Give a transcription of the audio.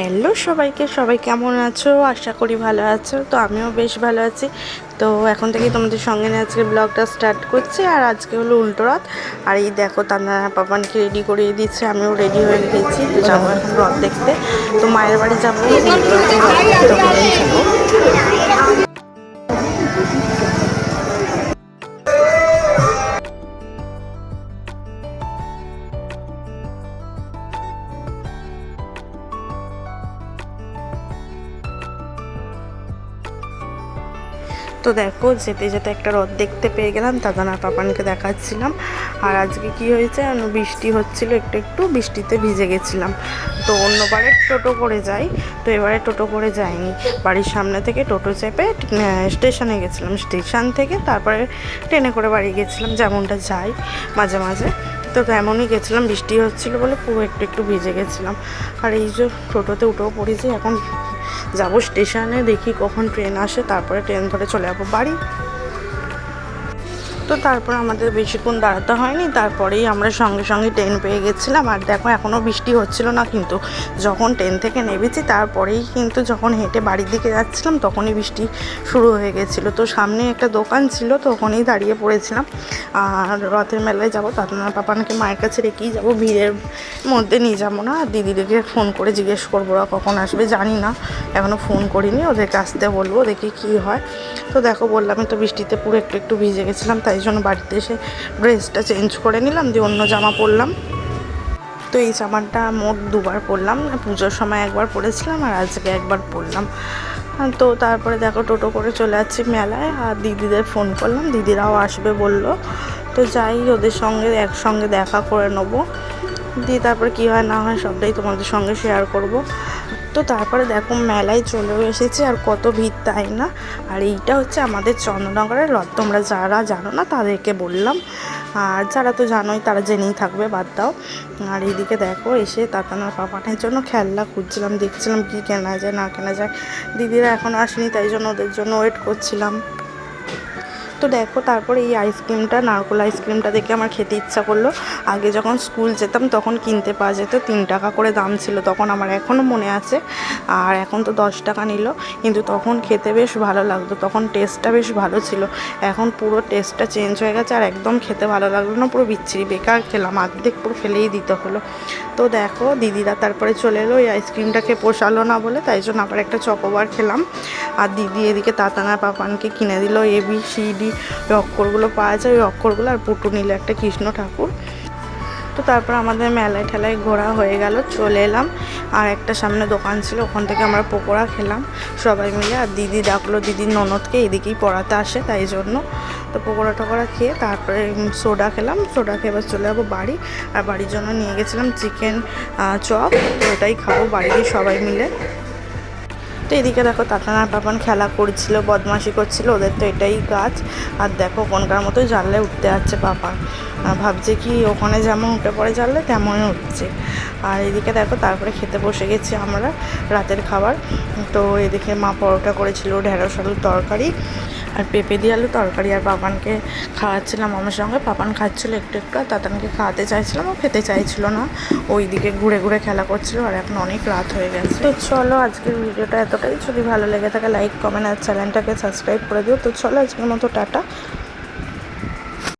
Hello সবাইকে, সবাই কেমন আছো? আশা করি ভালো আছো। তো আমিও বেশ ভালো আছি। তো এখন থেকেই তোমাদের সঙ্গে নিয়ে আজকে ব্লগটা স্টার্ট করছি। আর আজকে হলো উল্টো রথ। আর এই দেখো তান্না পাপানকে রেডি করিয়ে দিচ্ছে, আমিও রেডি হয়ে গেছি। তো যাবো এখন রথ দেখতে। তো মায়ের বাড়ি যাবো, উল্টো রথে রথ দেখতে হলেই যাবো। তো দেখো যেতে যেতে একটা রথ দেখতে পেয়ে গেলাম, দাদান আর পাপানকে দেখাচ্ছিলাম। আর আজকে কি হয়েছে, বৃষ্টি হচ্ছিল, একটু একটু বৃষ্টিতে ভিজে গেছিলাম। তো অন্যবারে টোটো করে যাই, তো এবারে টোটো করে যাইনি। বাড়ির সামনে থেকে টোটো চেপে স্টেশনে গেছিলাম, স্টেশন থেকে তারপরে ট্রেনে করে বাড়ি গেছিলাম, যেমনটা যাই মাঝে মাঝে। তো তেমনই গেছিলাম, বৃষ্টি হচ্ছিলো বলে পুরো একটু একটু ভিজে গেছিলাম। আর এই যে টোটোতে উঠেও পড়েছি, এখন যাব স্টেশনে, দেখি কখন ট্রেন আসে, তারপরে ট্রেন ধরে চলে যাবো বাড়ি। তো তারপর আমাদের বেশিক্ষণ দাঁড়াতে হয়নি, তারপরেই আমরা সঙ্গে সঙ্গে ট্রেন পেয়ে গেছিলাম। আর দেখো এখনও বৃষ্টি হচ্ছিল না, কিন্তু যখন ট্রেন থেকে নেমেছি তারপরেই কিন্তু যখন হেঁটে বাড়ির দিকে যাচ্ছিলাম তখনই বৃষ্টি শুরু হয়ে গেছিলো। তো সামনে একটা দোকান ছিল, তো ওখানেই দাঁড়িয়ে পড়েছিলাম। আর রথের মেলায় যাবো, দাদা পাপানকে মায়ের কাছে রেখেই যাবো, ভিড়ের মধ্যে নিয়ে যাবো না। আর দিদিদেরকে ফোন করে জিজ্ঞেস করবো ওরা কখন আসবে, জানি না, এখনও ফোন করিনি, ওদেরকে আসতে বলবো, দেখি কী হয়। তো দেখো বললামই তো বৃষ্টিতে পুরো একটু একটু ভিজে গেছিলাম, তাই জন্য বাড়িতে এসে ড্রেসটা চেঞ্জ করে নিলাম, দিয়ে অন্য জামা পরলাম। তো এই জামাটা মোট দুবার পরলাম, পুজোর সময় একবার পরেছিলাম আর আজকে একবার পরলাম। তো তারপরে দেখো টোটো করে চলে যাচ্ছি মেলায়। আর দিদিদের ফোন করলাম, দিদিরাও আসবে বললো। তো যাই, ওদের সঙ্গে একসঙ্গে দেখা করে নেবো, দিয়ে তারপরে কী হয় না হয় সবটাই তোমাদের সঙ্গে শেয়ার করব। তো তারপরে দেখো মেলায় চলেও এসেছি, আর কত ভিড় তাই না। আর এইটা হচ্ছে আমাদের চন্দ্রনগরের রথ, তোমরা যারা জানো না তাদেরকে বললাম, আর যারা তো জানোই তারা জেনেই থাকবে, বাদ দাও। আর এইদিকে দেখো এসে তাতানার পাপানের জন্য খেলনা খুঁজছিলাম, দেখছিলাম কি কেনা যায় না কেনা যায়। দিদিরা এখন আসেনি, তাই জন্য ওদের জন্য ওয়েট করছিলাম। তো দেখো তারপরে এই আইসক্রিমটা, নারকোল আইসক্রিমটা দেখে আমার খেতে ইচ্ছা করলো। আগে যখন স্কুল যেতাম তখন কিনতে পাওয়া যেত, 3 টাকা করে দাম ছিল তখন, আমার এখনও মনে আছে। আর এখন তো 10 টাকা নিল, কিন্তু তখন খেতে বেশ ভালো লাগতো, তখন টেস্টটা বেশ ভালো ছিল। এখন পুরো টেস্টটা চেঞ্জ হয়ে গেছে, আর একদম খেতে ভালো লাগলো না, পুরো বিচ্ছিরি, বেকার খেলাম, অর্ধেক পুরো ফেলেই দিতে হলো। তো দেখো দিদিরা তারপরে চলে এলো, এই আইসক্রিমটাকে পোষালো না বলে, তাই জন্য আবার একটা চকোবার খেলাম। আর দিদি এদিকে তাতানা পাপানকে কিনে দিল ABCD ওই অক্ষরগুলো পাওয়া যায়, ওই অক্ষরগুলো, আর পুটু নিল একটা কৃষ্ণ ঠাকুর। তো তারপর আমাদের মেলায় ঠেলায় ঘোরা হয়ে গেল, চলে এলাম। আর একটা সামনে দোকান ছিল, ওখান থেকে আমরা পকোড়া খেলাম সবাই মিলে। আর দিদি ডাকলো, দিদির ননদকে এদিকেই পড়াতে আসে, তাই জন্য। তো পকোড়া টকোড়া খেয়ে তারপরে সোডা খেলাম, সোডা খেয়ে এবার চলে যাবো বাড়ি। আর বাড়ির জন্য নিয়ে গেছিলাম চিকেন চপ, তো ওটাই খাবো বাড়িতে সবাই মিলে। তো এদিকে দেখো তাতানার পাপান খেলা করছিল, বদমাশি করছিল, ওদের তো এটাই কাজ। আর দেখো কোনকার মতো জানলায় উঠতে যাচ্ছে পাপা, ভাবছে কি ওখানে যেমন উঠে পড়ে জানলে তেমনই উঠছে। আর এদিকে দেখো তারপরে খেতে বসে গেছি আমরা রাতের খাবার। তো এদিকে মা পরোটা করেছিল, ঢেঁড়স আলুর তরকারি আর পেঁপে দিয়ে আলু তরকারি, আর পাপানকে খাওয়াচ্ছিলাম আমার সঙ্গে। পাপান খাচ্ছিলো একটু একটু, আর তাতানকে খাওয়াতে চাইছিলাম, ও খেতে চাইছিল না, ওই দিকে ঘুরে ঘুরে খেলা করছিল। আর এখন অনেক রাত হয়ে গেছে। তো চলো আজকের ভিডিওটা এতটাই, যদি ভালো লেগে থাকে লাইক কমেন্ট আর চ্যানেলটাকে সাবস্ক্রাইব করে দিও। তো চলো আজকের মতো টাটা।